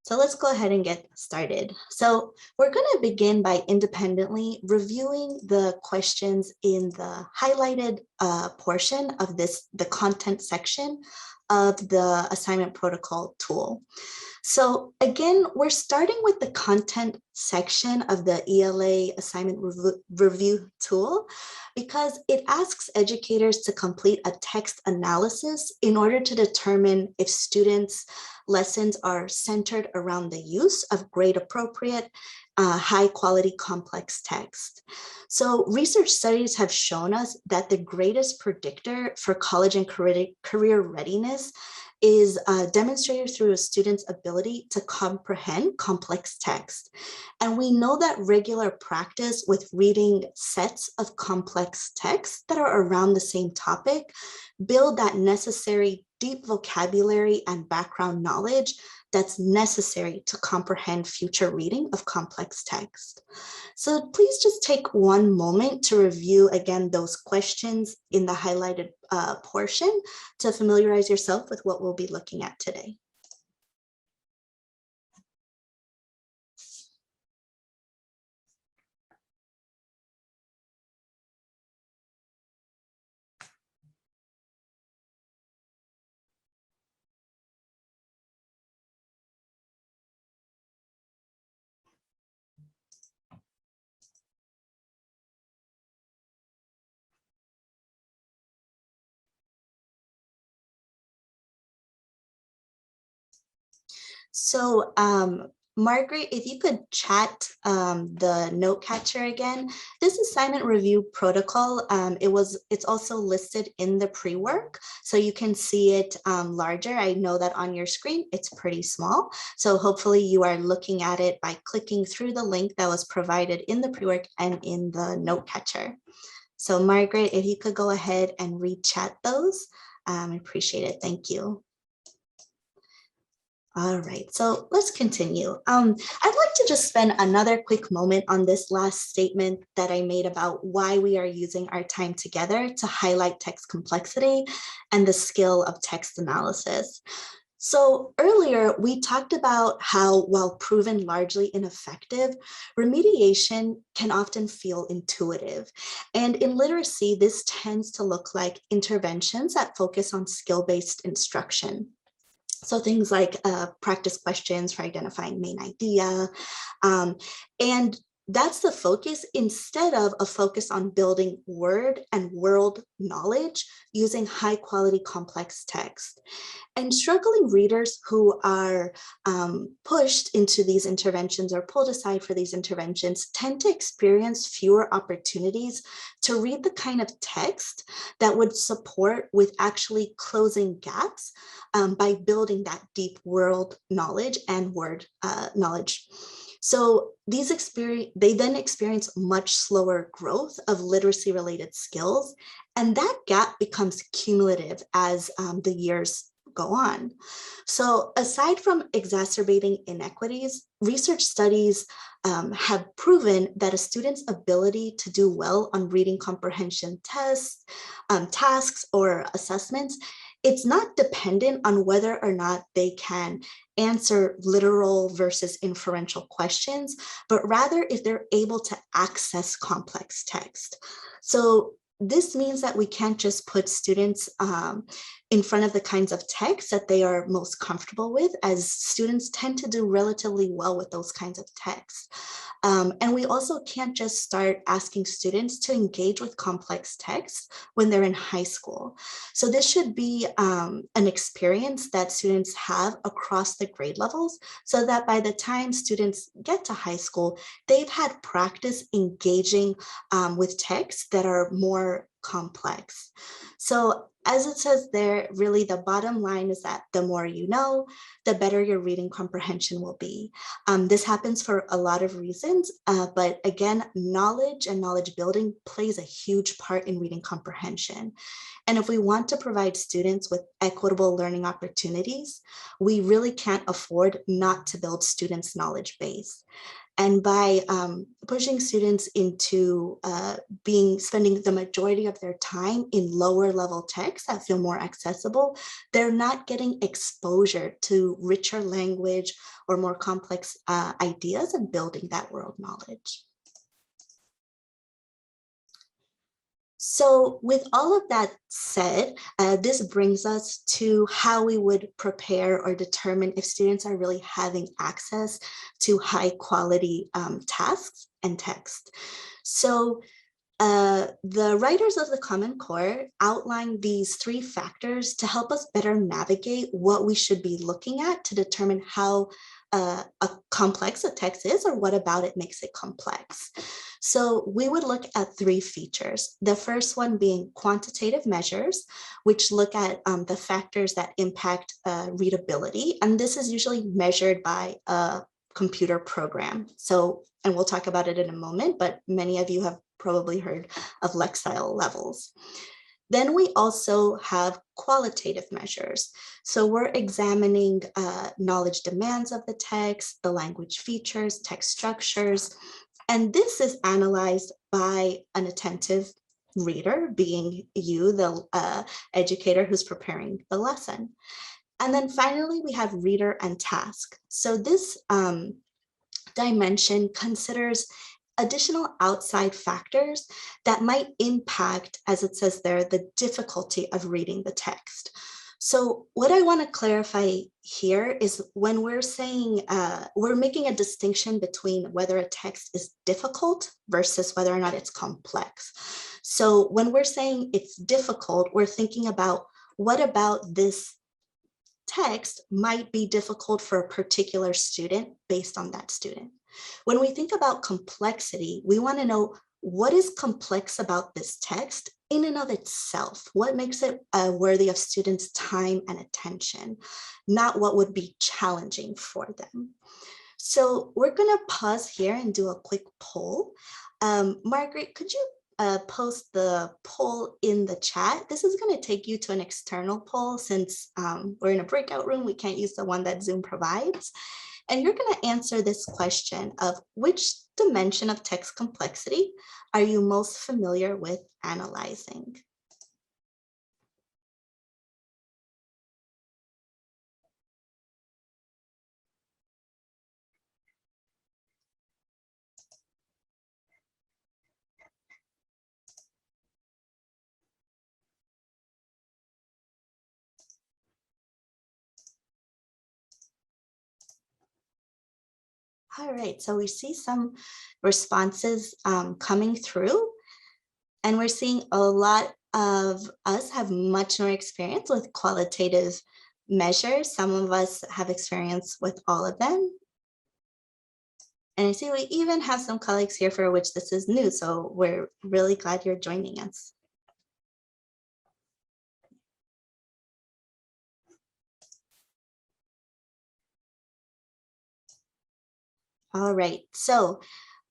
So let's go ahead and get started. So we're going to begin by independently reviewing the questions in the highlighted portion of the content section of the assignment protocol tool. So again, we're starting with the content section of the ELA assignment review tool because it asks educators to complete a text analysis in order to determine if students' lessons are centered around the use of grade appropriate, high quality complex text. So research studies have shown us that the greatest predictor for college and career readiness is demonstrated through a student's ability to comprehend complex text. And we know that regular practice with reading sets of complex texts that are around the same topic build that necessary deep vocabulary and background knowledge that's necessary to comprehend future reading of complex text. So please just take one moment to review again those questions in the highlighted portion to familiarize yourself with what we'll be looking at today. So Margaret, if you could chat the note catcher again. This assignment review protocol, it's also listed in the pre-work, so you can see it larger. I know that on your screen, it's pretty small. So hopefully you are looking at it by clicking through the link that was provided in the pre-work and in the note catcher. So Margaret, if you could go ahead and re-chat those, I appreciate it. Thank you. All right, so let's continue. I'd like to just spend another quick moment on this last statement that I made about why we are using our time together to highlight text complexity and the skill of text analysis. So earlier, we talked about how, while proven largely ineffective, remediation can often feel intuitive. And in literacy, this tends to look like interventions that focus on skill-based instruction. So things like practice questions for identifying main idea. And that's the focus instead of a focus on building word and world knowledge using high quality complex text. And struggling readers who are pushed into these interventions or pulled aside for these interventions tend to experience fewer opportunities to read the kind of text that would support with actually closing gaps by building that deep world knowledge and word knowledge. So they then experience much slower growth of literacy related skills, and that gap becomes cumulative as the years go on. So aside from exacerbating inequities, research studies have proven that a student's ability to do well on reading comprehension tests, tasks, or assessments, it's not dependent on whether or not they can answer literal versus inferential questions, but rather if they're able to access complex text. So this means that we can't just put students in front of the kinds of text that they are most comfortable with, as students tend to do relatively well with those kinds of texts. And we also can't just start asking students to engage with complex texts when they're in high school. So this should be an experience that students have across the grade levels, so that by the time students get to high school, they've had practice engaging with texts that are more complex. So as it says there, really the bottom line is that the more you know, the better your reading comprehension will be. This happens for a lot of reasons, but again, knowledge and knowledge building plays a huge part in reading comprehension. And if we want to provide students with equitable learning opportunities, we really can't afford not to build students' knowledge base. And by pushing students into spending the majority of their time in lower level text, texts that feel more accessible, they're not getting exposure to richer language or more complex ideas and building that world knowledge. So with all of that said, this brings us to how we would prepare or determine if students are really having access to high quality tasks and text. So the writers of the Common Core outline these 3 factors to help us better navigate what we should be looking at to determine how complex a text is or what about it makes it complex. So we would look at 3 features. The first one being quantitative measures, which look at the factors that impact readability. And this is usually measured by a computer program. So, and we'll talk about it in a moment, but many of you have probably heard of Lexile levels. Then we also have qualitative measures. So we're examining knowledge demands of the text, the language features, text structures, and this is analyzed by an attentive reader, being you, the educator who's preparing the lesson. And then finally, we have reader and task. So this dimension considers additional outside factors that might impact, as it says there, the difficulty of reading the text. So what I want to clarify here is when we're saying, we're making a distinction between whether a text is difficult versus whether or not it's complex. So when we're saying it's difficult, we're thinking about what about this text might be difficult for a particular student based on that student. When we think about complexity, we want to know what is complex about this text in and of itself. What makes it worthy of students' time and attention, not what would be challenging for them. So we're going to pause here and do a quick poll. Margaret, could you post the poll in the chat? This is going to take you to an external poll since we're in a breakout room. We can't use the one that Zoom provides. And you're going to answer this question of which dimension of text complexity are you most familiar with analyzing? All right, so we see some responses coming through, and we're seeing a lot of us have much more experience with qualitative measures. Some of us have experience with all of them. And I see we even have some colleagues here for which this is new, so we're really glad you're joining us. All right, so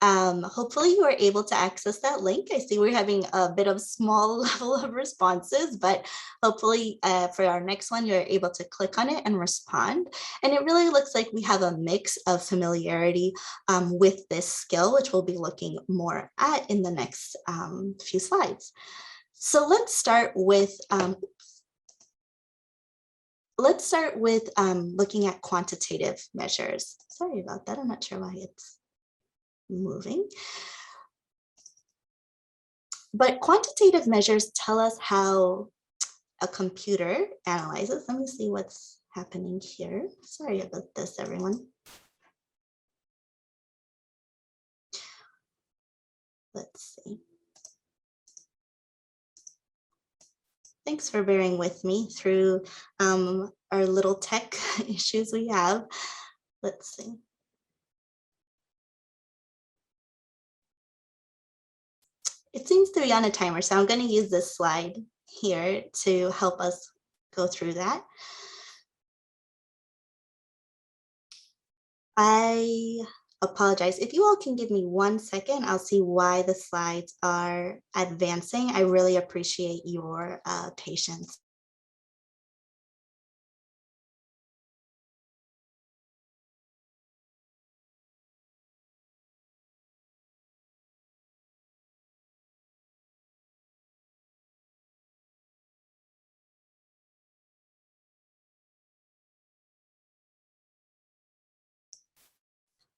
hopefully you are able to access that link. I see we're having a bit of small level of responses, but hopefully for our next one, you're able to click on it and respond. And it really looks like we have a mix of familiarity with this skill, which we'll be looking more at in the next few slides. So let's start with looking at quantitative measures. Sorry about that. I'm not sure why it's moving. But quantitative measures tell us how a computer analyzes. Let me see what's happening here. Sorry about this, everyone. Let's see. Thanks for bearing with me through our little tech issues we have. Let's see. It seems to be on a timer, so I'm going to use this slide here to help us go through that. I apologize. If you all can give me 1 second, I'll see why the slides are advancing. I really appreciate your patience.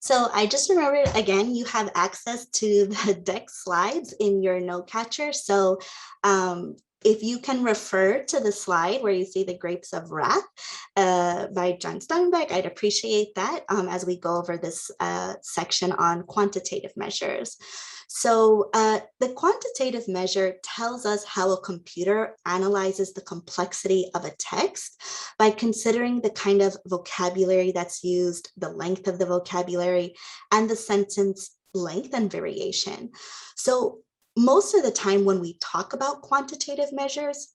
So I just remembered again, you have access to the deck slides in your note catcher. So if you can refer to the slide where you see the Grapes of Wrath by John Steinbeck, I'd appreciate that as we go over this section on quantitative measures. So the quantitative measure tells us how a computer analyzes the complexity of a text by considering the kind of vocabulary that's used, the length of the vocabulary, and the sentence length and variation. So most of the time when we talk about quantitative measures,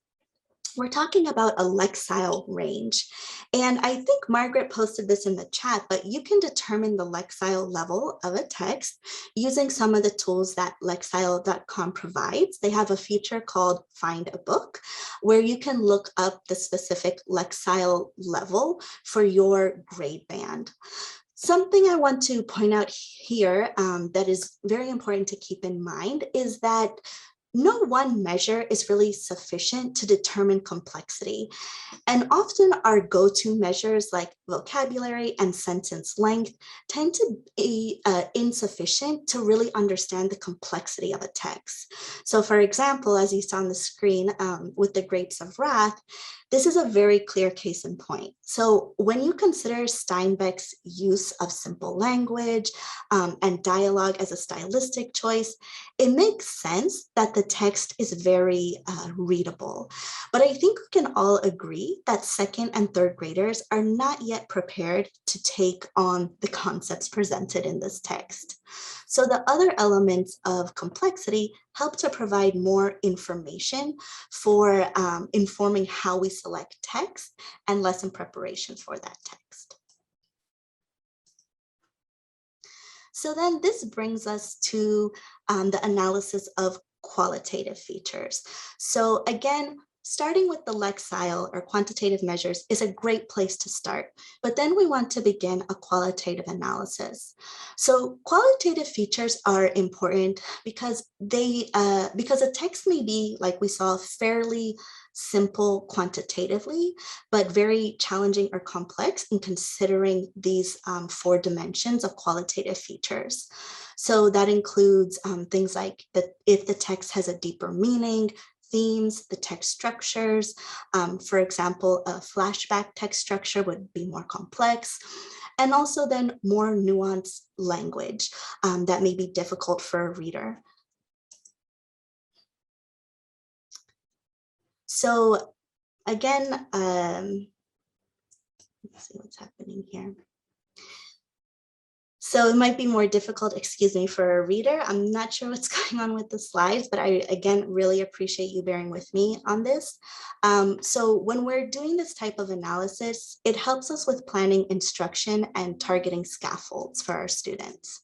we're talking about a lexile range. And I think Margaret posted this in the chat, but you can determine the lexile level of a text using some of the tools that lexile.com provides. They have a feature called Find a Book, where you can look up the specific lexile level for your grade band. Something I want to point out here that is very important to keep in mind is that no one measure is really sufficient to determine complexity. And often our go-to measures like vocabulary and sentence length tend to be insufficient to really understand the complexity of a text. So for example, as you saw on the screen with the Grapes of Wrath, this is a very clear case in point. So when you consider Steinbeck's use of simple language and dialogue as a stylistic choice, it makes sense that the text is very readable. But I think we can all agree that second and third graders are not yet prepared to take on the concepts presented in this text. So the other elements of complexity help to provide more information for informing how we select text and lesson preparation for that text. So then this brings us to the analysis of qualitative features. So again, starting with the lexile or quantitative measures is a great place to start, but then we want to begin a qualitative analysis. So qualitative features are important because because a text may be, like we saw, fairly simple quantitatively, but very challenging or complex in considering these 4 dimensions of qualitative features. So that includes things like if the text has a deeper meaning, themes, the text structures. For example, a flashback text structure would be more complex, and also then more nuanced language that may be difficult for a reader. So again, let's see what's happening here. So it might be more difficult, excuse me, for a reader. I'm not sure what's going on with the slides, but I, again, really appreciate you bearing with me on this. So when we're doing this type of analysis, it helps us with planning instruction and targeting scaffolds for our students.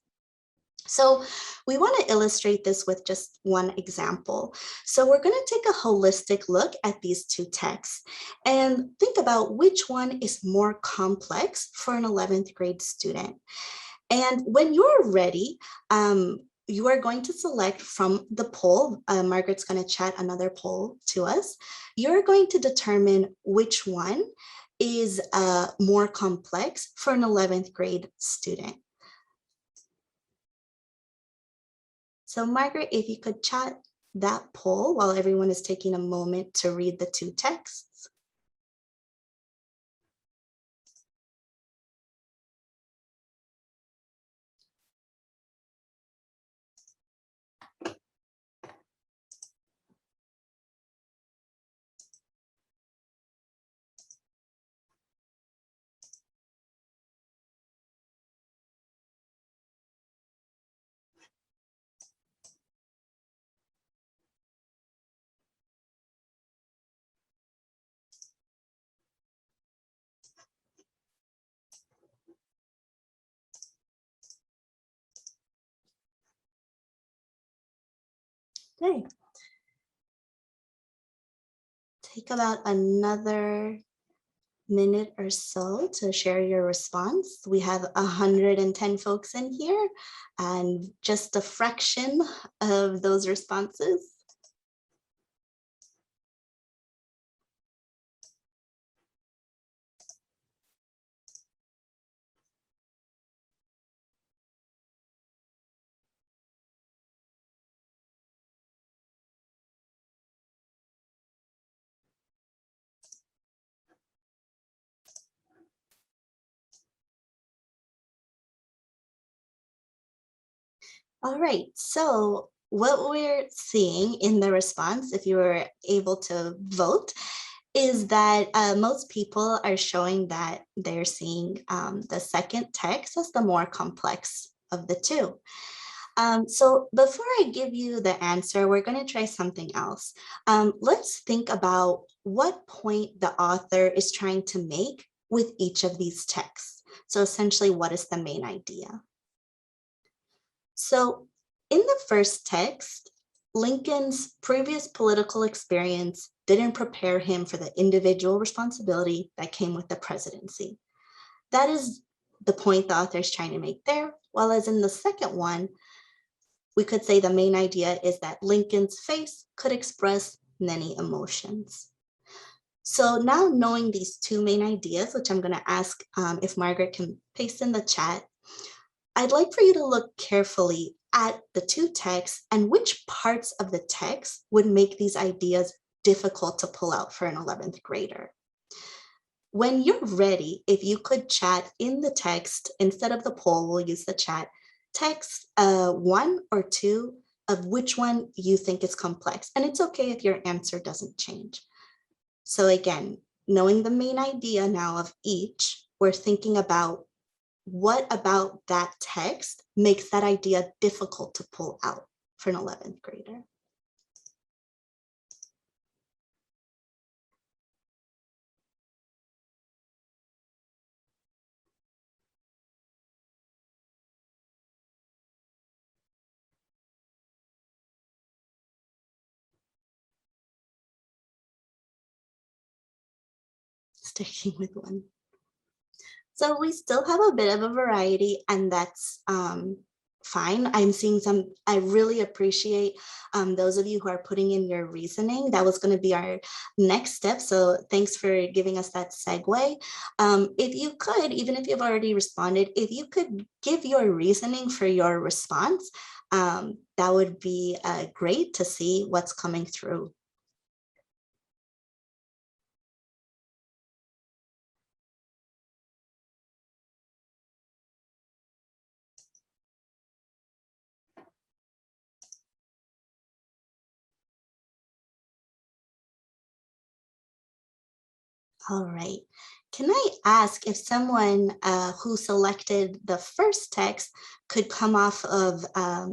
So we want to illustrate this with just one example. So we're going to take a holistic look at these 2 texts and think about which one is more complex for an 11th grade student. And when you're ready, you are going to select from the poll. Margaret's going to chat another poll to us. You're going to determine which one is more complex for an 11th grade student. So Margaret, if you could chat that poll while everyone is taking a moment to read the 2 texts. Okay. Take about another minute or so to share your response. We have 110 folks in here and just a fraction of those responses. All right, so what we're seeing in the response, if you were able to vote, is that most people are showing that they're seeing the second text as the more complex of the two. So before I give you the answer, we're going to try something else. Let's think about what point the author is trying to make with each of these texts. So essentially, what is the main idea? So in the first text, Lincoln's previous political experience didn't prepare him for the individual responsibility that came with the presidency. That is the point the author is trying to make there. While as in the second one, we could say the main idea is that Lincoln's face could express many emotions. So now knowing these two main ideas, which I'm going to ask if Margaret can paste in the chat, I'd like for you to look carefully at the two texts and which parts of the text would make these ideas difficult to pull out for an 11th grader. When you're ready, if you could chat in the text, instead of the poll, we'll use the chat, text one or two of which one you think is complex. And it's okay if your answer doesn't change. So again, knowing the main idea now of each, we're thinking about what about that text makes that idea difficult to pull out for an 11th grader. Sticking with one. So we still have a bit of a variety, and that's fine. I'm seeing some, I really appreciate those of you who are putting in your reasoning. That was going to be our next step. So thanks for giving us that segue. If you could, even if you've already responded, if you could give your reasoning for your response, that would be great to see what's coming through. All right. Can I ask if someone who selected the first text could come off of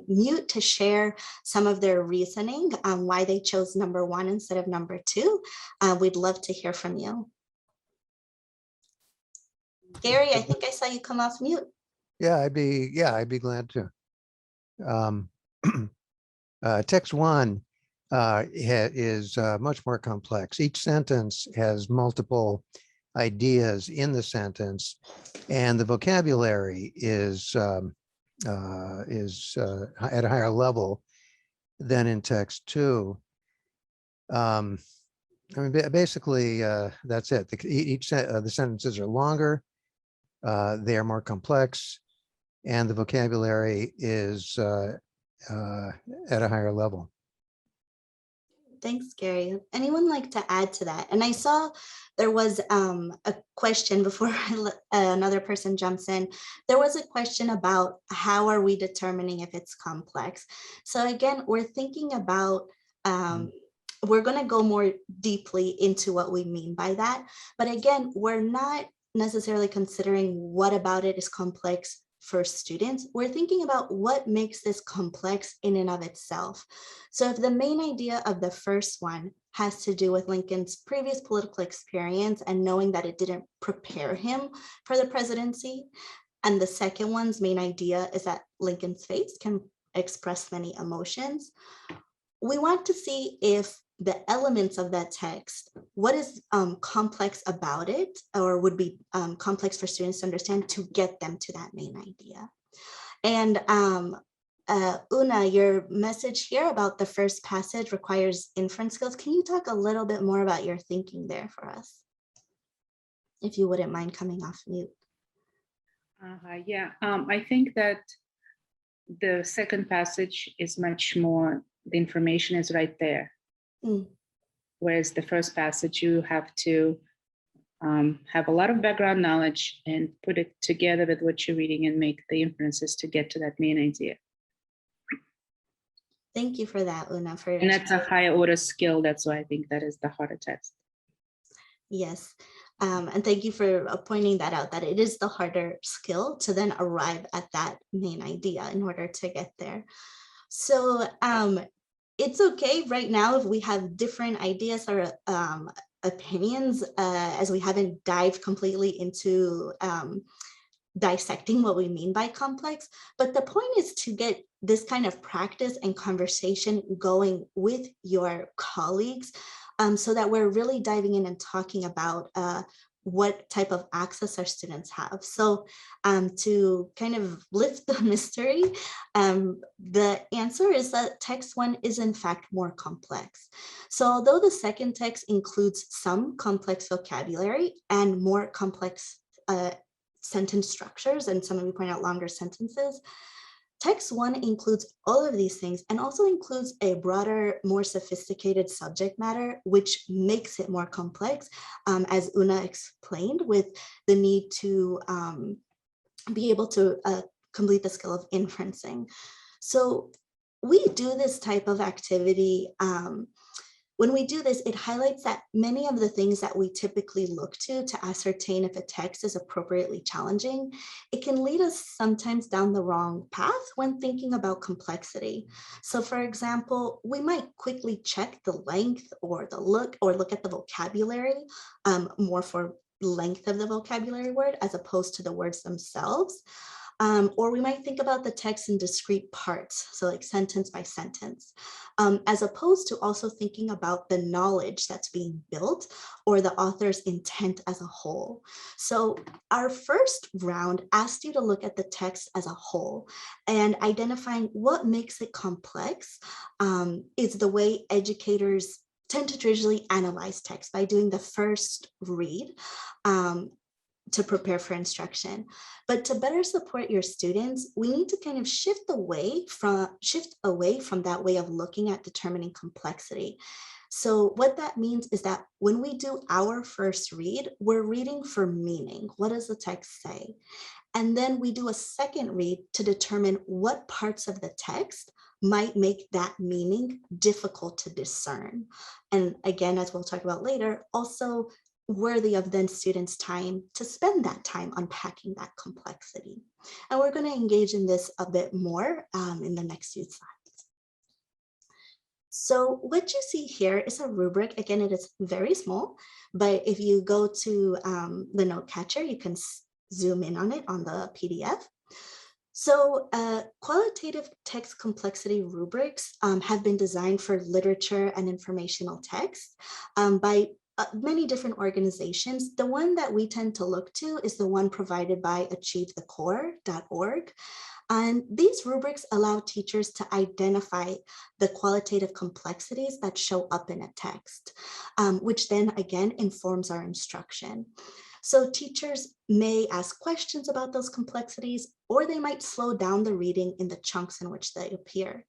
mute to share some of their reasoning on why they chose number one instead of number two? We'd love to hear from you. Gary, I think I saw you come off mute. Yeah, I'd be glad to. Text one is much more complex. Each sentence has multiple ideas in the sentence, and the vocabulary is at a higher level than in text two. I mean, basically, that's it. The sentences are longer, they are more complex, and the vocabulary is at a higher level. Thanks, Gary. Anyone like to add to that? And I saw there was a question before another person jumps in. There was a question about how are we determining if it's complex? So again, we're thinking about, we're going to go more deeply into what we mean by that. But again, we're not necessarily considering what about it is complex for students. We're thinking about what makes this complex in and of itself. So if the main idea of the first one has to do with Lincoln's previous political experience and knowing that it didn't prepare him for the presidency, and the second one's main idea is that Lincoln's face can express many emotions, we want to see if the elements of that text, what is complex about it, or would be complex for students to understand to get them to that main idea. And Una, your message here about the first passage requires inference skills. Can you talk a little bit more about your thinking there for us? If you wouldn't mind coming off mute. Yeah, I think that the second passage is much more, the information is right there. Whereas the first passage, you have to have a lot of background knowledge and put it together with what you're reading and make the inferences to get to that main idea. Thank you for that, Una. And that's a higher order skill. That's why I think that is the harder text. Yes. And thank you for pointing that out, that it is the harder skill to then arrive at that main idea in order to get there. So it's okay right now if we have different ideas or opinions, as we haven't dived completely into dissecting what we mean by complex. But the point is to get this kind of practice and conversation going with your colleagues, so that we're really diving in and talking about what type of access our students have. So to kind of lift the mystery, the answer is that text 1 is in fact more complex. So although the second text includes some complex vocabulary and more complex sentence structures, and some of you point out longer sentences, text 1 includes all of these things and also includes a broader, more sophisticated subject matter, which makes it more complex, as Una explained, with the need to be able to complete the skill of inferencing. So we do this type of activity. When we do this, it highlights that many of the things that we typically look to ascertain if a text is appropriately challenging, it can lead us sometimes down the wrong path when thinking about complexity. So for example, we might quickly check the length or the look at the vocabulary, more for length of the vocabulary word as opposed to the words themselves. Or we might think about the text in discrete parts, so like sentence by sentence, as opposed to also thinking about the knowledge that's being built or the author's intent as a whole. So our first round asked you to look at the text as a whole, and identifying what makes it complex is the way educators tend to traditionally analyze text by doing the first read to prepare for instruction. But to better support your students, we need to kind of shift away from that way of looking at determining complexity. So what that means is that when we do our first read, we're reading for meaning. What does the text say? And then we do a second read to determine what parts of the text might make that meaning difficult to discern. And again, as we'll talk about later, also worthy of then students' time to spend that time unpacking that complexity. And we're going to engage in this a bit more in the next few slides. So what you see here is a rubric. Again, it is very small, but if you go to the note catcher, you can zoom in on it on the PDF. So qualitative text complexity rubrics have been designed for literature and informational text by many different organizations. The one that we tend to look to is the one provided by achievethecore.org. And these rubrics allow teachers to identify the qualitative complexities that show up in a text, which then again informs our instruction. So teachers may ask questions about those complexities, or they might slow down the reading in the chunks in which they appear.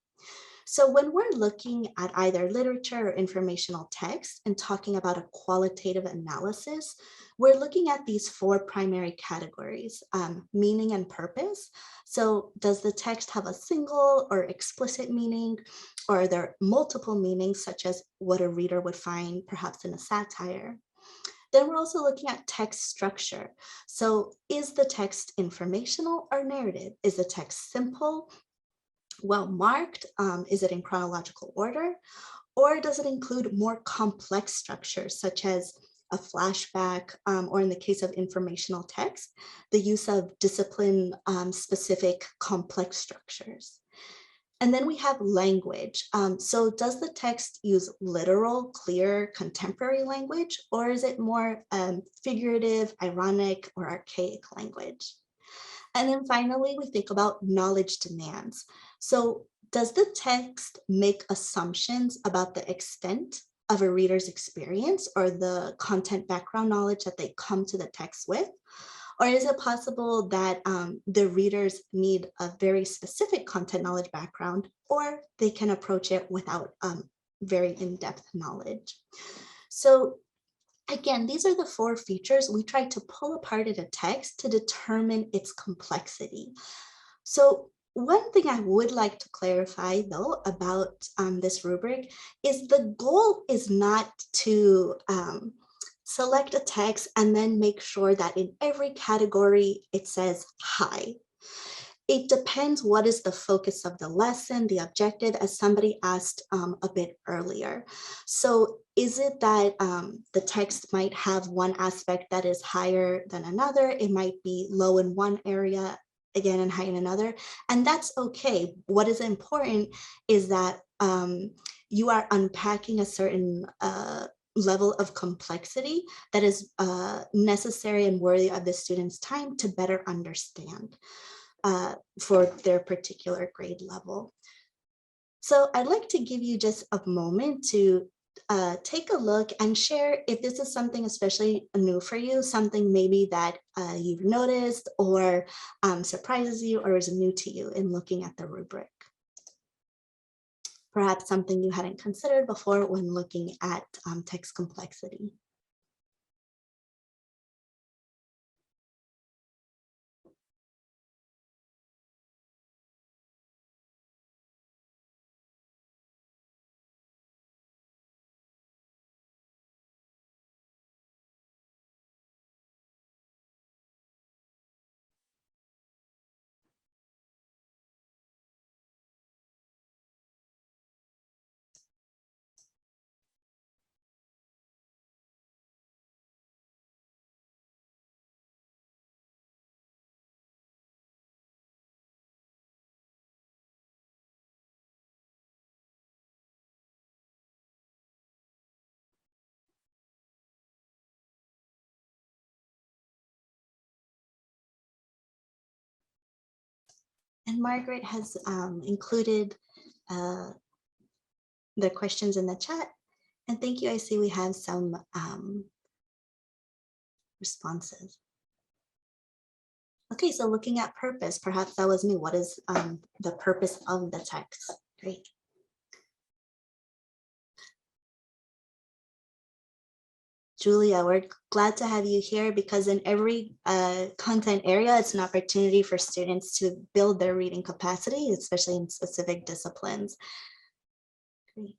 So when we're looking at either literature or informational text and talking about a qualitative analysis, we're looking at these 4 primary categories: meaning and purpose. So does the text have a single or explicit meaning, or are there multiple meanings, such as what a reader would find perhaps in a satire? Then we're also looking at text structure. So is the text informational or narrative? Is the text simple, well marked? Is it in chronological order? Or does it include more complex structures, such as a flashback, or in the case of informational text, the use of discipline specific complex structures? And then we have language. So does the text use literal, clear, contemporary language, or is it more figurative, ironic, or archaic language? And then finally, we think about knowledge demands. So does the text make assumptions about the extent of a reader's experience or the content background knowledge that they come to the text with? Or is it possible that the readers need a very specific content knowledge background, or they can approach it without very in-depth knowledge? So again, these are the 4 features we try to pull apart in a text to determine its complexity. So One thing I would like to clarify though about this rubric is the goal is not to select a text and then make sure that in every category it says high. It depends what is the focus of the lesson, the objective, as somebody asked a bit earlier. So is it that the text might have one aspect that is higher than another? It might be low in one area again and high in another, and that's okay. What is important is that you are unpacking a certain level of complexity that is necessary and worthy of the student's time to better understand for their particular grade level. So I'd like to give you just a moment to take a look and share if this is something especially new for you, something maybe that you've noticed or surprises you or is new to you in looking at the rubric. Perhaps something you hadn't considered before when looking at text complexity. And Margaret has included the questions in the chat. And thank you. I see we have some responses. Okay, so looking at purpose, perhaps that was new. What is the purpose of the text? Great. Julia, we're glad to have you here because in every content area, it's an opportunity for students to build their reading capacity, especially in specific disciplines. Great.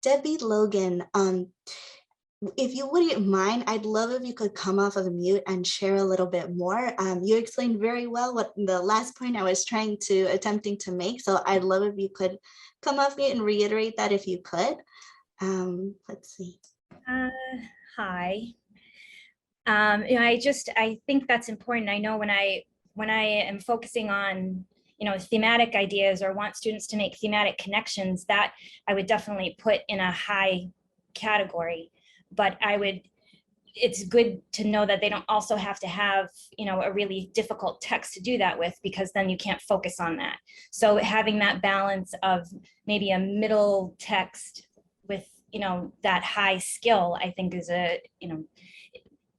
Debbie Logan, if you wouldn't mind, I'd love if you could come off of mute and share a little bit more. You explained very well what the last point I was attempting to make. So I'd love if you could come off mute and reiterate that if you could. Let's see. Hi. I think that's important. I know when I am focusing on thematic ideas or want students to make thematic connections, that I would definitely put in a high category. But it's good to know that they don't also have to have, a really difficult text to do that with, because then you can't focus on that. So having that balance of maybe a middle text with, that high skill, I think is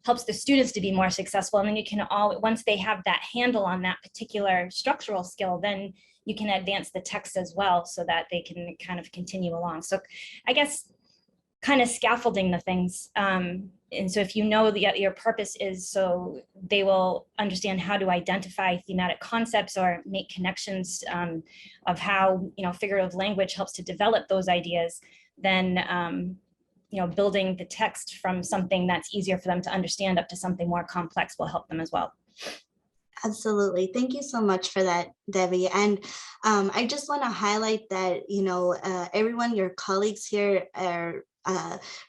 helps the students to be more successful. And then you can once they have that handle on that particular structural skill, then you can advance the text as well so that they can kind of continue along. So I guess kind of scaffolding the things. And so if you know that your purpose is so they will understand how to identify thematic concepts or make connections of how, figurative language helps to develop those ideas, then building the text from something that's easier for them to understand up to something more complex will help them as well. Absolutely. Thank you so much for that, Debbie. And I just want to highlight that, everyone, your colleagues here are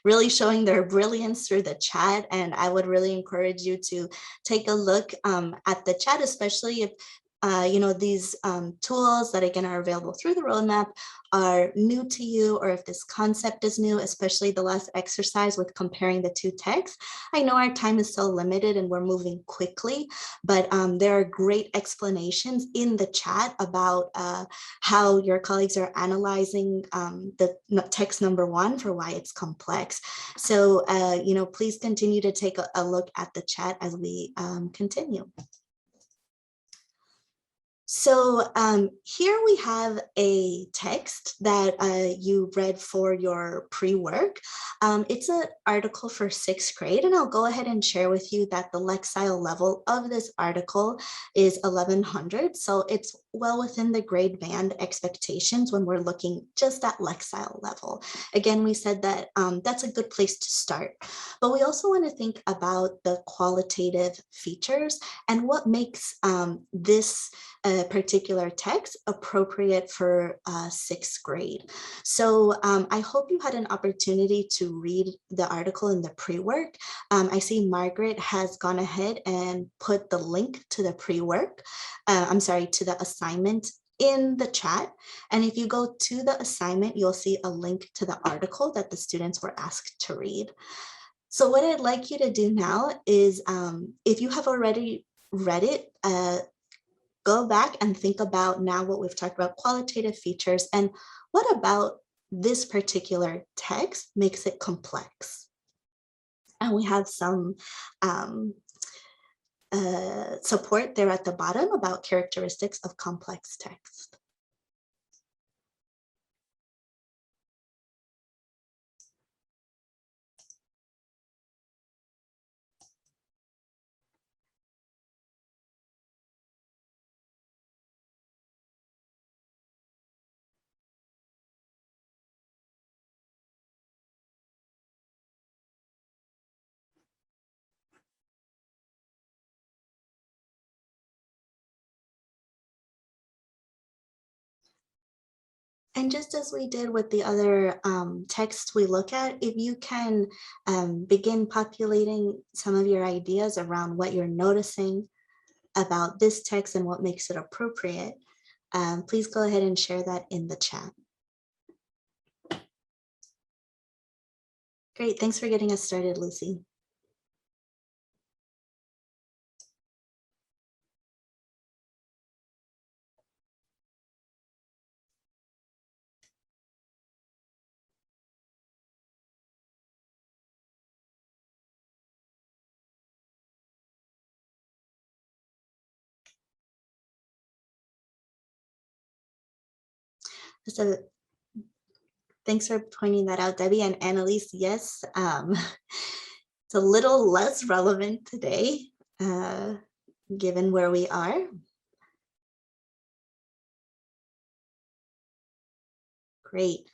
really showing their brilliance through the chat. And I would really encourage you to take a look at the chat, especially if these tools that again are available through the roadmap are new to you, or if this concept is new, especially the last exercise with comparing the two texts. I know our time is so limited and we're moving quickly, but there are great explanations in the chat about how your colleagues are analyzing the text number 1 for why it's complex. So, please continue to take a look at the chat as we continue. So here we have a text that you read for your pre-work. It's an article for 6th grade, and I'll go ahead and share with you that the Lexile level of this article is 1100. So it's well within the grade band expectations when we're looking just at Lexile level. Again, we said that that's a good place to start, but we also want to think about the qualitative features and what makes this particular text appropriate for 6th grade. So I hope you had an opportunity to read the article in the pre-work. I see Margaret has gone ahead and put the link to the pre-work, I'm sorry, to the assignment in the chat. And if you go to the assignment, you'll see a link to the article that the students were asked to read. So what I'd like you to do now is, if you have already read it, go back and think about now what we've talked about, qualitative features, and what about this particular text makes it complex. And we have some support there at the bottom about characteristics of complex text. And just as we did with the other texts we look at, if you can begin populating some of your ideas around what you're noticing about this text and what makes it appropriate, please go ahead and share that in the chat. Great, thanks for getting us started, Lucy. So thanks for pointing that out, Debbie. And Annalise, yes, it's a little less relevant today, given where we are. Great.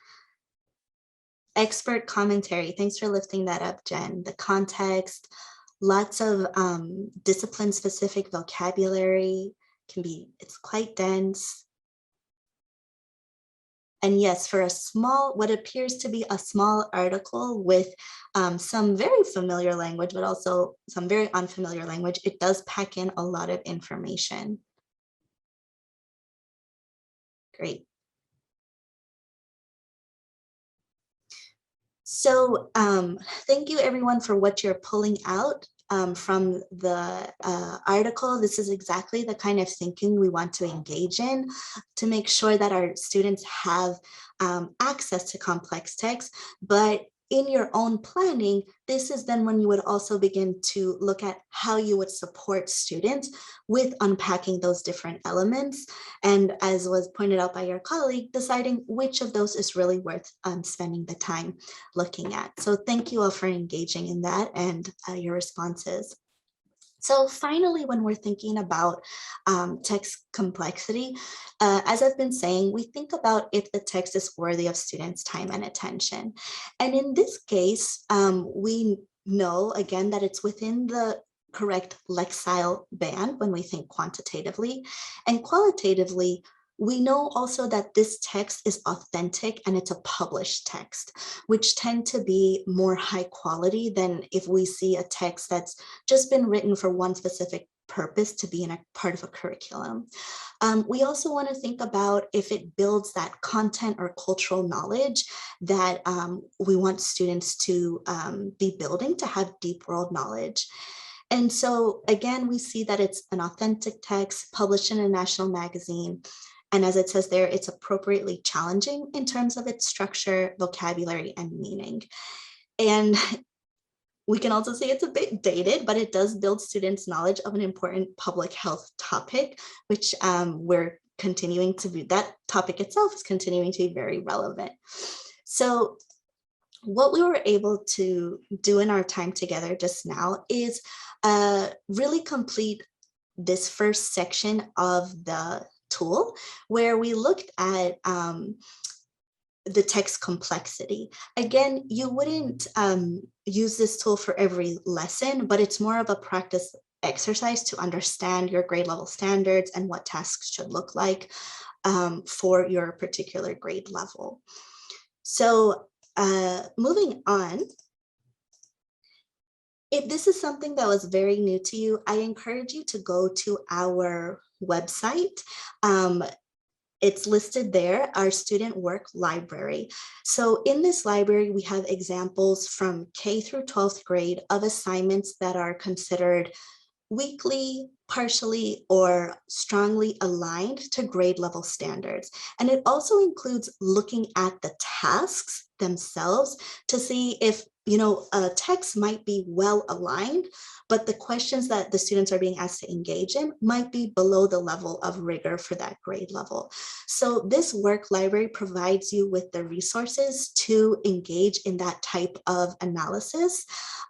Expert commentary. Thanks for lifting that up, Jen. The context, lots of discipline-specific vocabulary it's quite dense. And yes, for a small, what appears to be a small article with some very familiar language, but also some very unfamiliar language, it does pack in a lot of information. Great. So thank you everyone for what you're pulling out from the article. This is exactly the kind of thinking we want to engage in to make sure that our students have access to complex text, but in your own planning, this is then when you would also begin to look at how you would support students with unpacking those different elements. And as was pointed out by your colleague, deciding which of those is really worth spending the time looking at. So thank you all for engaging in that and your responses. So finally, when we're thinking about text complexity, as I've been saying, we think about if the text is worthy of students' time and attention. And in this case, we know, again, that it's within the correct Lexile band when we think quantitatively. And qualitatively, we know also that this text is authentic and it's a published text, which tend to be more high quality than if we see a text that's just been written for one specific purpose to be in a part of a curriculum. We also want to think about if it builds that content or cultural knowledge that we want students to be building to have deep world knowledge. And so again, we see that it's an authentic text published in a national magazine. And as it says there, it's appropriately challenging in terms of its structure, vocabulary, and meaning. And we can also say it's a bit dated, but it does build students' knowledge of an important public health topic, which we're continuing to be, that topic itself is continuing to be very relevant. So what we were able to do in our time together just now is really complete this first section of the tool, where we looked at the text complexity. Again, you wouldn't use this tool for every lesson, but it's more of a practice exercise to understand your grade level standards and what tasks should look like for your particular grade level. So moving on, if this is something that was very new to you, I encourage you to go to our website. It's listed there, our student work library. So in this library, we have examples from K through 12th grade of assignments that are considered weakly, partially, or strongly aligned to grade level standards. And it also includes looking at the tasks themselves to see if, you know, a text might be well aligned, but the questions that the students are being asked to engage in might be below the level of rigor for that grade level. So this work library provides you with the resources to engage in that type of analysis.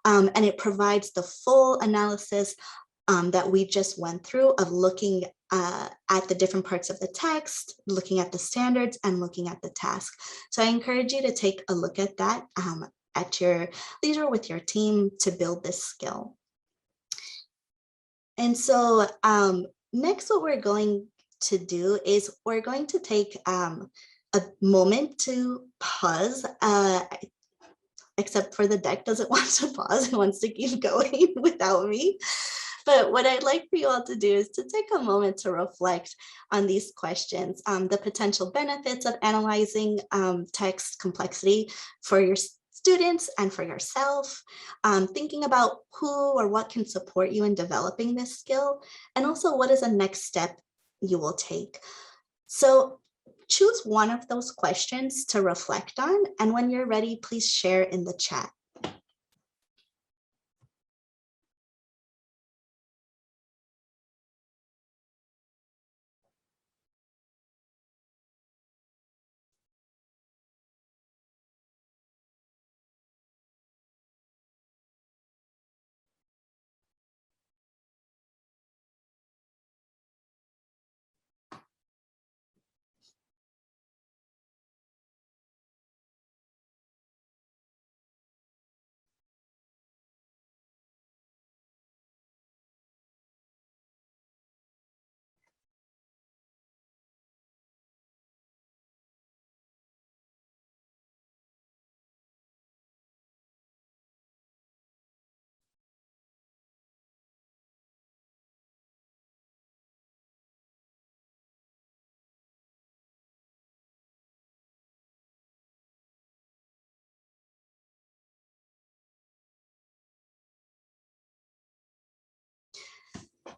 And it provides the full analysis that we just went through of looking at the different parts of the text, looking at the standards, and looking at the task. So I encourage you to take a look at that at your leisure with your team to build this skill. And so next, what we're going to do is we're going to take a moment to pause, except for the deck doesn't want to pause, it wants to keep going without me. But what I'd like for you all to do is to take a moment to reflect on these questions, the potential benefits of analyzing text complexity for your students and for yourself, thinking about who or what can support you in developing this skill, and also what is the next step you will take. So choose one of those questions to reflect on, and when you're ready, please share in the chat.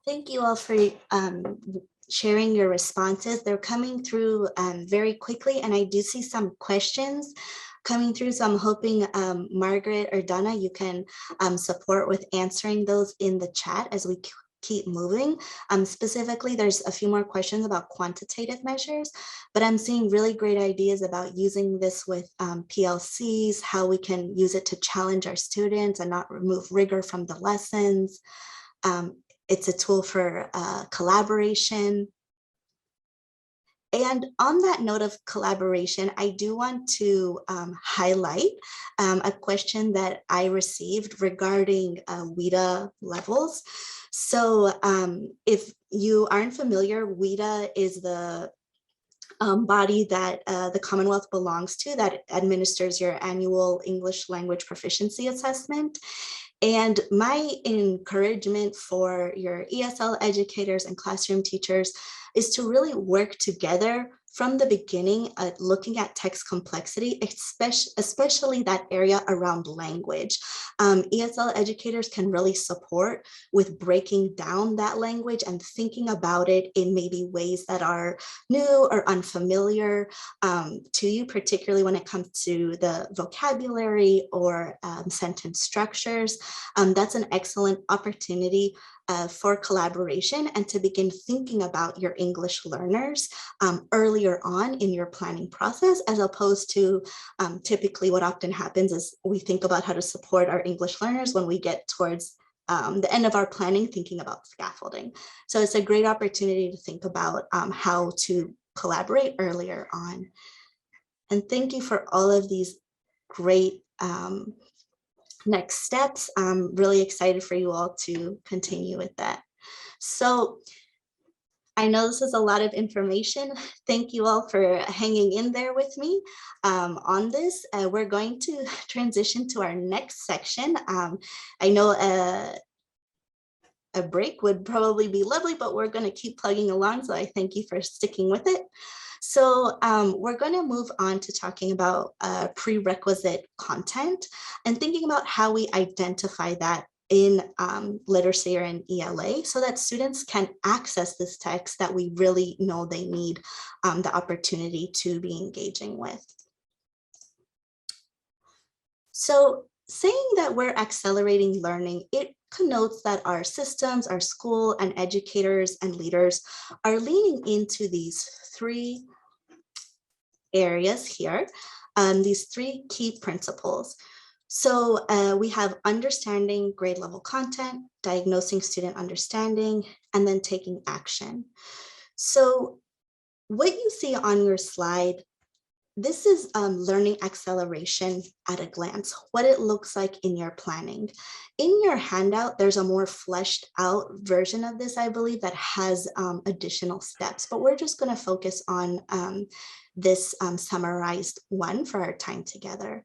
Thank you all for sharing your responses. They're coming through very quickly, and I do see some questions coming through. So I'm hoping Margaret or Donna, you can support with answering those in the chat as we keep moving. Specifically, there's a few more questions about quantitative measures, but I'm seeing really great ideas about using this with PLCs, how we can use it to challenge our students and not remove rigor from the lessons. It's a tool for collaboration. And on that note of collaboration, I do want to highlight a question that I received regarding WIDA levels. So if you aren't familiar, WIDA is the body that the Commonwealth belongs to that administers your annual English language proficiency assessment. And my encouragement for your ESL educators and classroom teachers is to really work together from the beginning, looking at text complexity, especially that area around language. ESL educators can really support with breaking down that language and thinking about it in maybe ways that are new or unfamiliar to you, particularly when it comes to the vocabulary or sentence structures. That's an excellent opportunity for collaboration and to begin thinking about your English learners earlier on in your planning process, as opposed to typically what often happens is we think about how to support our English learners when we get towards the end of our planning, thinking about scaffolding. So it's a great opportunity to think about how to collaborate earlier on. And thank you for all of these great next steps. I'm really excited for you all to continue with that. So I know this is a lot of information. Thank you all for hanging in there with me on this. We're going to transition to our next section. I know a break would probably be lovely, but we're going to keep plugging along. So I thank you for sticking with it. So we're going to move on to talking about prerequisite content and thinking about how we identify that in literacy or in ELA so that students can access this text that we really know they need the opportunity to be engaging with. So saying that we're accelerating learning, it connotes that our systems, our school and educators and leaders are leaning into these three areas here, these three key principles. So we have understanding grade level content, diagnosing student understanding, and then taking action. So what you see on your slide, this is learning acceleration at a glance, what it looks like in your planning. In your handout, there's a more fleshed out version of this, I believe, that has additional steps, but we're just going to focus on this summarized one for our time together.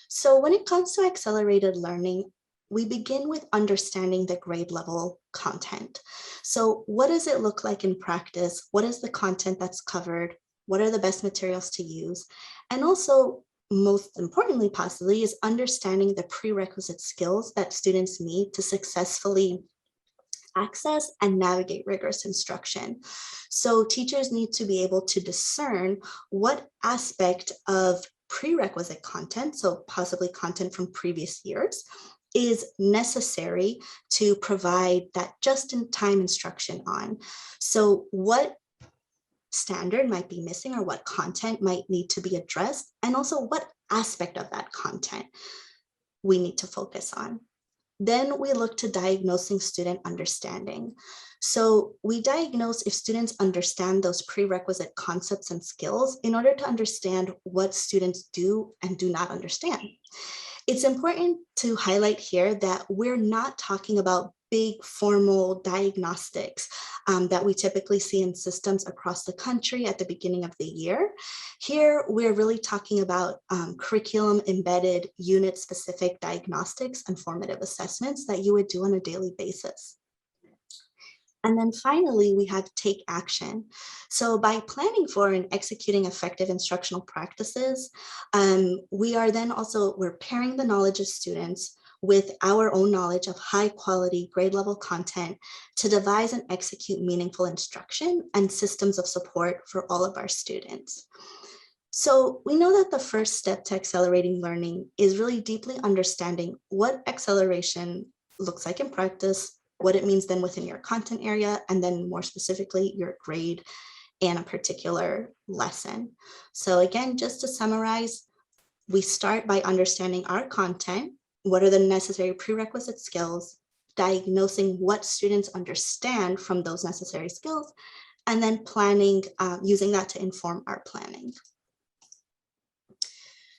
So when it comes to accelerated learning, we begin with understanding the grade level content. So what does it look like in practice? What is the content that's covered? What are the best materials to use? And also, most importantly, possibly, is understanding the prerequisite skills that students need to successfully access and navigate rigorous instruction. So teachers need to be able to discern what aspect of prerequisite content, so possibly content from previous years, is necessary to provide that just-in-time instruction on. So what standard might be missing or what content might need to be addressed, and also what aspect of that content we need to focus on. Then we look to diagnosing student understanding. So we diagnose if students understand those prerequisite concepts and skills in order to understand what students do and do not understand. It's important to highlight here that we're not talking about big formal diagnostics that we typically see in systems across the country at the beginning of the year. Here, we're really talking about curriculum embedded unit specific diagnostics and formative assessments that you would do on a daily basis. And then finally, we have take action. So by planning for and executing effective instructional practices, we're pairing the knowledge of students with our own knowledge of high quality grade level content to devise and execute meaningful instruction and systems of support for all of our students. So we know that the first step to accelerating learning is really deeply understanding what acceleration looks like in practice, what it means then within your content area, and then more specifically your grade and a particular lesson. So again, just to summarize, we start by understanding our content. What are the necessary prerequisite skills, diagnosing what students understand from those necessary skills, and then planning, using that to inform our planning.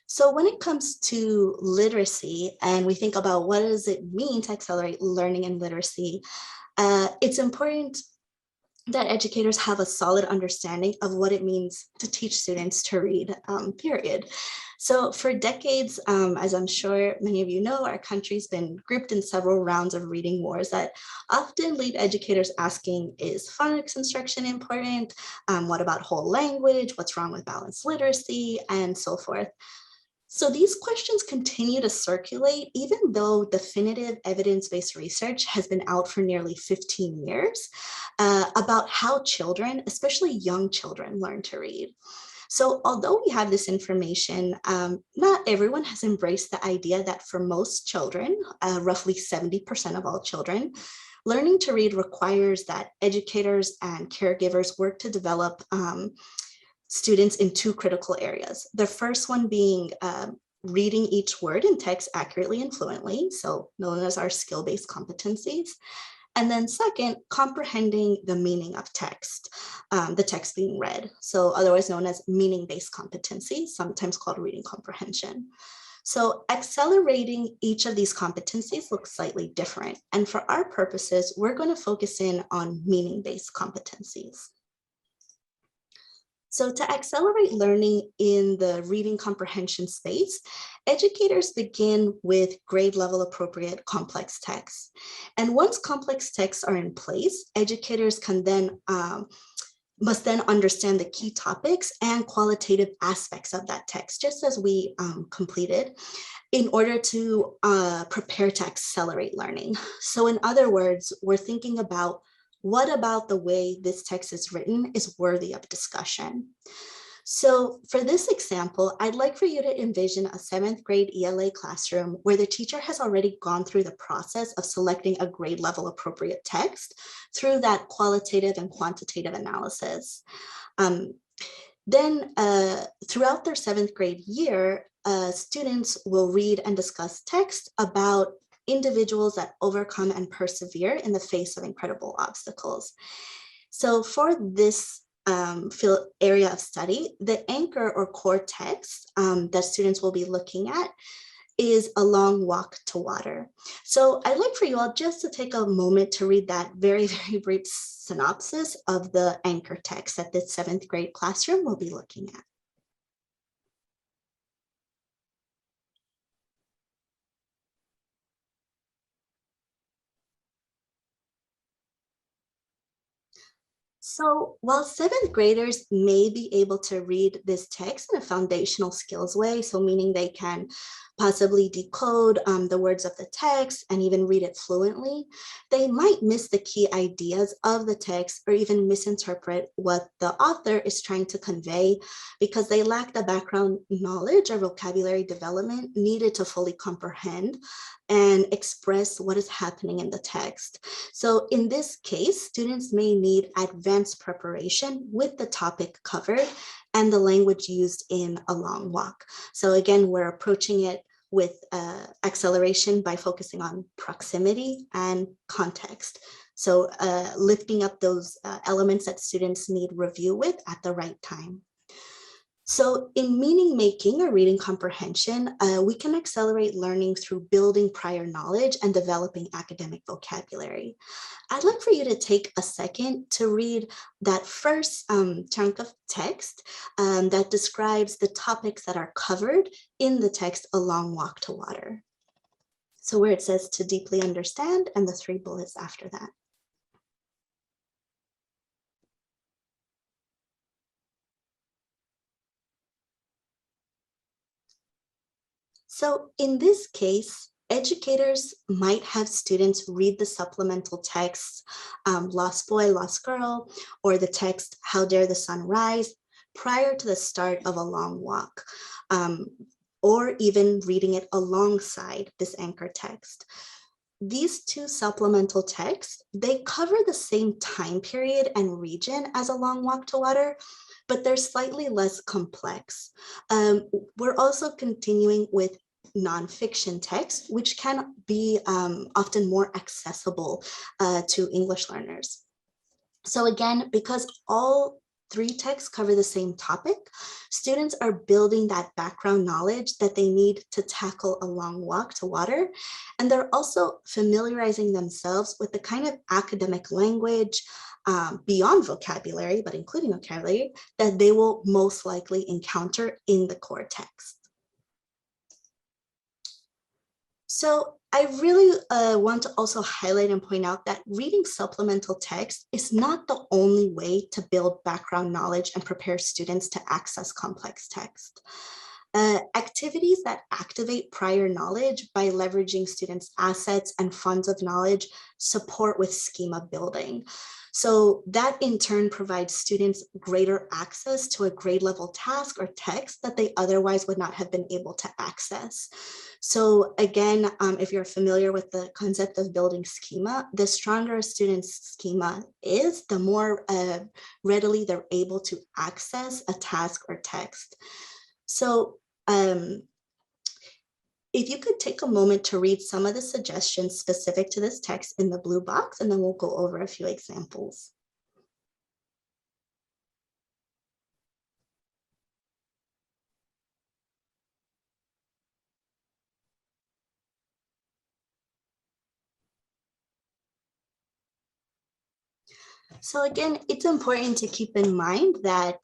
So when it comes to literacy and we think about what does it mean to accelerate learning and literacy, it's important that educators have a solid understanding of what it means to teach students to read, period. So for decades, as I'm sure many of you know, our country's been grouped in several rounds of reading wars that often lead educators asking, is phonics instruction important? What about whole language? What's wrong with balanced literacy? And so forth. So these questions continue to circulate, even though definitive evidence-based research has been out for nearly 15 years about how children, especially young children, learn to read. So although we have this information, not everyone has embraced the idea that for most children, roughly 70% of all children, learning to read requires that educators and caregivers work to develop students in two critical areas. The first one being reading each word in text accurately and fluently, so known as our skill-based competencies. And then second, comprehending the meaning of text, the text being read, so otherwise known as meaning-based competencies, sometimes called reading comprehension. So accelerating each of these competencies looks slightly different. And for our purposes, we're going to focus in on meaning-based competencies. So to accelerate learning in the reading comprehension space, educators begin with grade level appropriate complex texts. And once complex texts are in place, educators can then must then understand the key topics and qualitative aspects of that text, just as we completed, in order to prepare to accelerate learning. So in other words, we're thinking about what about the way this text is written is worthy of discussion. So for this example, I'd like for you to envision a 7th grade ELA classroom where the teacher has already gone through the process of selecting a grade level appropriate text through that qualitative and quantitative analysis. Then throughout their 7th grade year, students will read and discuss text about individuals that overcome and persevere in the face of incredible obstacles. So for this area of study, the anchor or core text that students will be looking at is A Long Walk to Water. So I'd like for you all just to take a moment to read that very, very brief synopsis of the anchor text that this 7th grade classroom will be looking at. So while 7th graders may be able to read this text in a foundational skills way, so meaning they can possibly decode the words of the text and even read it fluently, they might miss the key ideas of the text or even misinterpret what the author is trying to convey because they lack the background knowledge or vocabulary development needed to fully comprehend and express what is happening in the text. So in this case, students may need advanced preparation with the topic covered and the language used in A Long Walk. So again, we're approaching it with acceleration by focusing on proximity and context. So lifting up those elements that students need review with at the right time. So in meaning making or reading comprehension, we can accelerate learning through building prior knowledge and developing academic vocabulary. I'd like for you to take a second to read that first chunk of text that describes the topics that are covered in the text A Long Walk to Water. So where it says to deeply understand and the 3 bullets after that. So in this case, educators might have students read the supplemental text, Lost Boy, Lost Girl, or the text, How Dare the Sun Rise, prior to the start of A Long Walk, or even reading it alongside this anchor text. These 2 supplemental texts, they cover the same time period and region as A Long Walk to Water, but they're slightly less complex. We're also continuing with nonfiction text, which can be often more accessible to English learners. So again, because all 3 texts cover the same topic, students are building that background knowledge that they need to tackle A Long Walk to Water. And they're also familiarizing themselves with the kind of academic language beyond vocabulary, but including vocabulary, that they will most likely encounter in the core text. So I really want to also highlight and point out that reading supplemental text is not the only way to build background knowledge and prepare students to access complex text. Activities that activate prior knowledge by leveraging students' assets and funds of knowledge support with schema building. So that in turn provides students greater access to a grade level task or text that they otherwise would not have been able to access. So again, if you're familiar with the concept of building schema, the stronger a student's schema is, the more readily they're able to access a task or text. So if you could take a moment to read some of the suggestions specific to this text in the blue box, and then we'll go over a few examples. So again, it's important to keep in mind that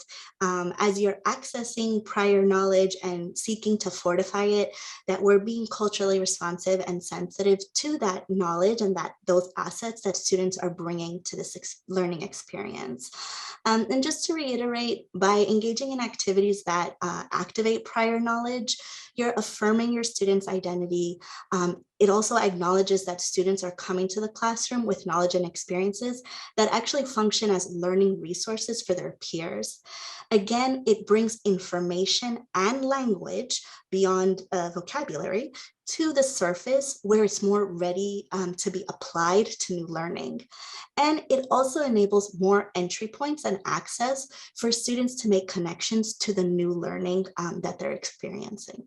as you're accessing prior knowledge and seeking to fortify it, that we're being culturally responsive and sensitive to that knowledge and that those assets that students are bringing to this learning experience. And just to reiterate, by engaging in activities that activate prior knowledge, you're affirming your students' identity. It also acknowledges that students are coming to the classroom with knowledge and experiences that actually function as learning resources for their peers. Again, it brings information and language beyond vocabulary to the surface where it's more ready to be applied to new learning. And it also enables more entry points and access for students to make connections to the new learning that they're experiencing.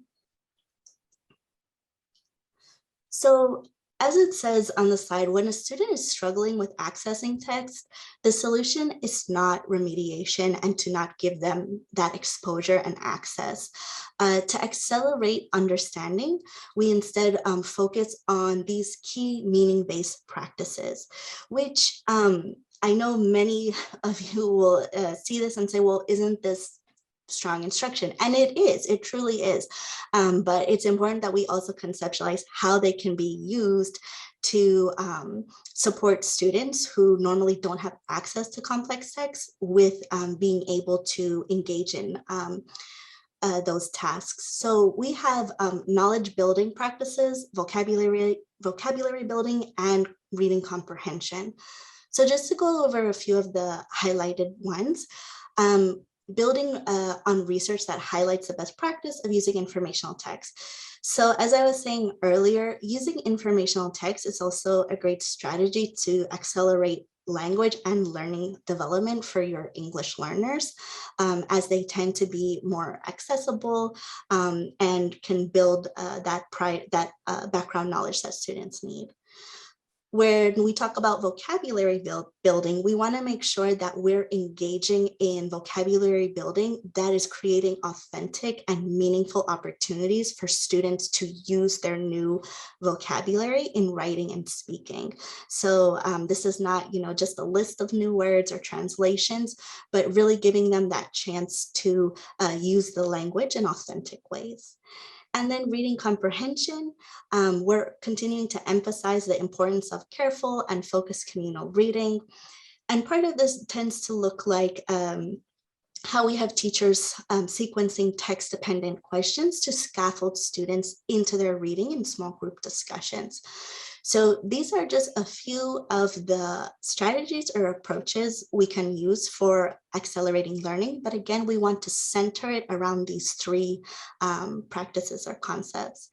So as it says on the slide, when a student is struggling with accessing text, the solution is not remediation and to not give them that exposure and access. To accelerate understanding, we instead focus on these key meaning-based practices, which I know many of you will see this and say, well, isn't this strong instruction? And it truly is. But it's important that we also conceptualize how they can be used to support students who normally don't have access to complex texts with being able to engage in those tasks. So we have knowledge building practices, vocabulary building, and reading comprehension. So just to go over a few of the highlighted ones, building on research that highlights the best practice of using informational text. So as I was saying earlier, using informational text is also a great strategy to accelerate language and learning development for your English learners, as they tend to be more accessible and can build that background knowledge that students need. When we talk about vocabulary building, we want to make sure that we're engaging in vocabulary building that is creating authentic and meaningful opportunities for students to use their new vocabulary in writing and speaking. So this is not, just a list of new words or translations, but really giving them that chance to use the language in authentic ways. And then reading comprehension, we're continuing to emphasize the importance of careful and focused communal reading. And part of this tends to look like how we have teachers sequencing text-dependent questions to scaffold students into their reading in small group discussions. So these are just a few of the strategies or approaches we can use for accelerating learning. But again, we want to center it around these three practices or concepts.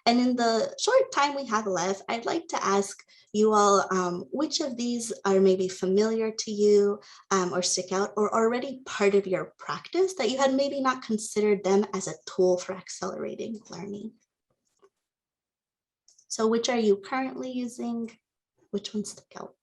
And in the short time we have left, I'd like to ask you all which of these are maybe familiar to you or stick out or already part of your practice that you had maybe not considered them as a tool for accelerating learning. So which are you currently using? Which ones stick out?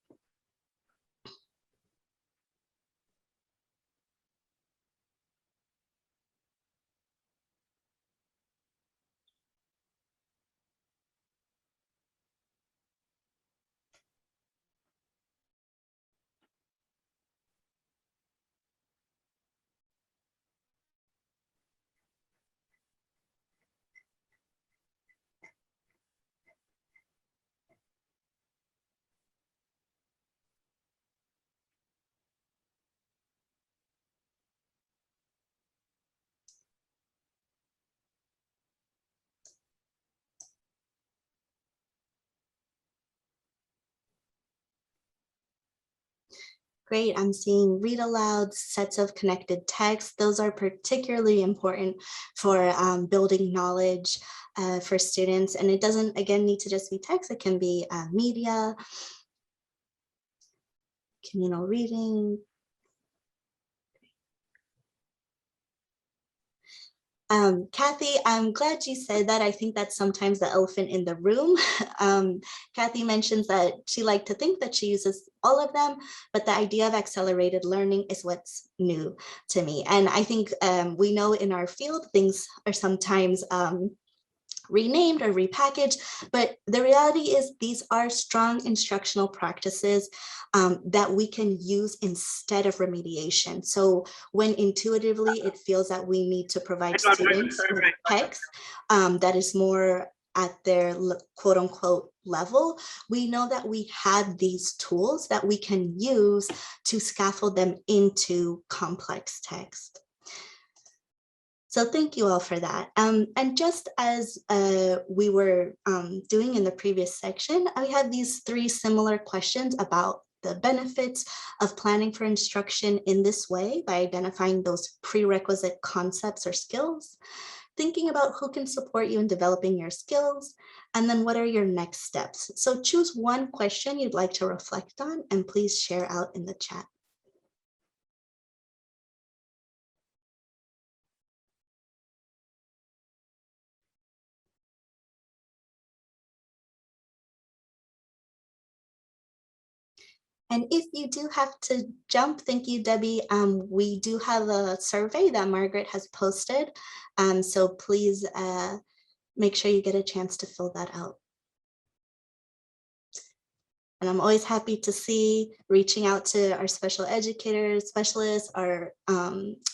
Great, I'm seeing read aloud, sets of connected text. Those are particularly important for building knowledge for students. And it doesn't, again, need to just be text. It can be media, communal reading. Kathy, I'm glad you said that. I think that's sometimes the elephant in the room. Kathy mentions that she liked to think that she uses all of them, but the idea of accelerated learning is what's new to me. And I think we know in our field, things are sometimes renamed or repackaged, but the reality is these are strong instructional practices that we can use instead of remediation. So when intuitively it feels that we need to provide students with text that is more at their quote unquote level, we know that we have these tools that we can use to scaffold them into complex text. So thank you all for that. And just as we were doing in the previous section, I had these 3 similar questions about the benefits of planning for instruction in this way by identifying those prerequisite concepts or skills, thinking about who can support you in developing your skills, and then what are your next steps. So choose one question you'd like to reflect on and please share out in the chat. And if you do have to jump, thank you, Debbie. We do have a survey that Margaret has posted. So please make sure you get a chance to fill that out. And I'm always happy to see reaching out to our special educators, specialists, our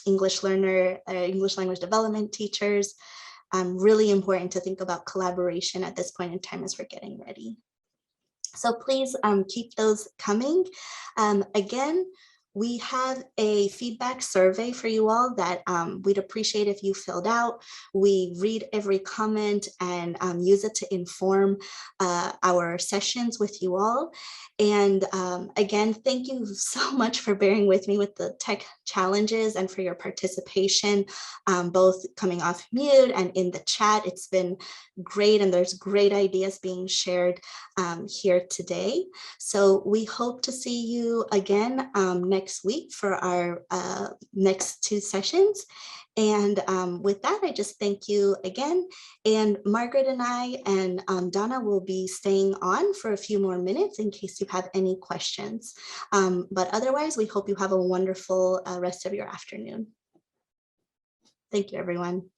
English language development teachers. Really important to think about collaboration at this point in time as we're getting ready. So please keep those coming. Again, we have a feedback survey for you all that we'd appreciate if you filled out. We read every comment and use it to inform our sessions with you all. And again, thank you so much for bearing with me with the tech challenges and for your participation, both coming off mute and in the chat. It's been great, and there's great ideas being shared here today. So we hope to see you again next week for our next 2 sessions. And with that, I just thank you again. And Margaret and I and Donna will be staying on for a few more minutes in case you have any questions. But otherwise, we hope you have a wonderful rest of your afternoon. Thank you, everyone.